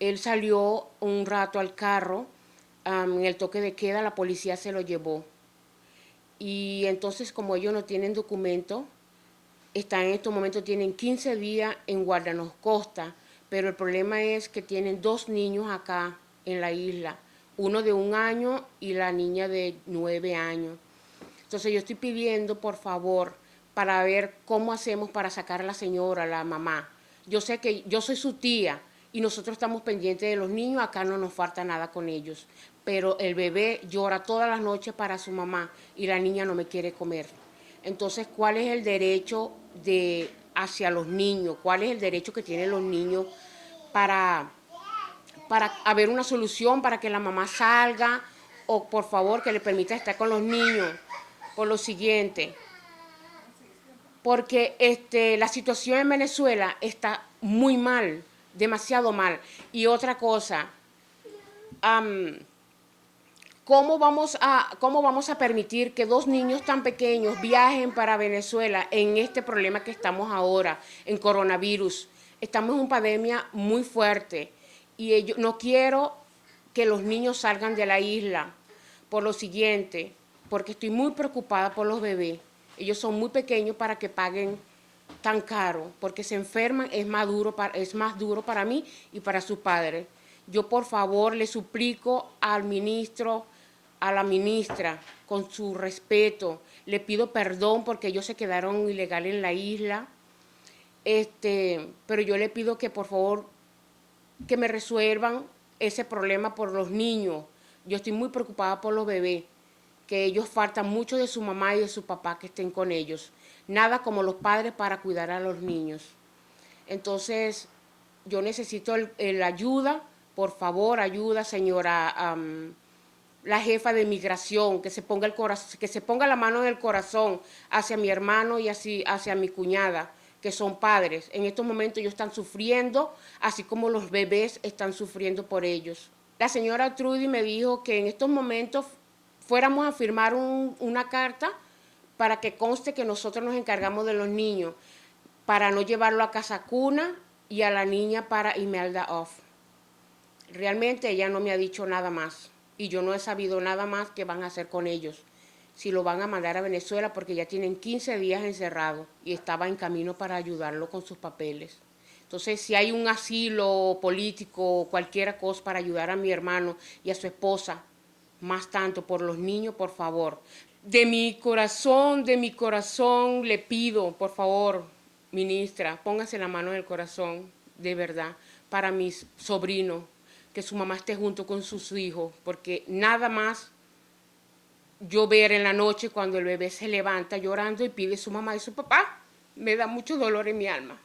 Él salió un rato al carro, en el toque de queda la policía se lo llevó. Y entonces como ellos no tienen documento, están en estos momentos, tienen 15 días en Guardanos Costa, pero el problema es que tienen dos niños acá en la isla, uno de 1 año y la niña de 9 años. Entonces yo estoy pidiendo, por favor, para ver cómo hacemos para sacar a la señora, a la mamá. Yo sé que yo soy su tía y nosotros estamos pendientes de los niños, acá no nos falta nada con ellos. Pero el bebé llora todas las noches para su mamá y la niña no me quiere comer. Entonces, ¿cuál es el derecho de hacia los niños? ¿Cuál es el derecho que tienen los niños para, para haber una solución para que la mamá salga o por favor que le permita estar con los niños? Por lo siguiente, porque la situación en Venezuela está muy mal, demasiado mal. Y otra cosa, um, ¿cómo vamos a permitir que dos niños tan pequeños viajen para Venezuela en este problema que estamos ahora, en coronavirus? Estamos en una pandemia muy fuerte y no quiero que los niños salgan de la isla. Por lo siguiente, porque estoy muy preocupada por los bebés. Ellos son muy pequeños para que paguen tan caro, porque se enferman, es más duro para mí y para sus padres. Yo por favor le suplico al ministro, a la ministra, con su respeto, le pido perdón porque ellos se quedaron ilegales en la isla, pero yo le pido que por favor que me resuelvan ese problema por los niños. Yo estoy muy preocupada por los bebés, que ellos faltan mucho de su mamá y de su papá que estén con ellos. Nada como los padres para cuidar a los niños. Entonces, yo necesito la ayuda, por favor, ayuda, señora, la jefa de migración, que se ponga que se ponga la mano en el corazón hacia mi hermano y así hacia mi cuñada, que son padres. En estos momentos ellos están sufriendo, así como los bebés están sufriendo por ellos. La señora Trudy me dijo que en estos momentos fuéramos a firmar una carta para que conste que nosotros nos encargamos de los niños, para no llevarlo a casa cuna y a la niña para Imelda Off. Realmente ella no me ha dicho nada más y yo no he sabido nada más que van a hacer con ellos. Si lo van a mandar a Venezuela porque ya tienen 15 días encerrados y estaba en camino para ayudarlo con sus papeles. Entonces, si hay un asilo político o cualquier cosa para ayudar a mi hermano y a su esposa, más tanto por los niños, por favor. De mi corazón le pido, por favor, ministra, póngase la mano en el corazón, de verdad, para mis sobrinos, que su mamá esté junto con sus hijos, porque nada más yo ver en la noche cuando el bebé se levanta llorando y pide su mamá y su papá, me da mucho dolor en mi alma.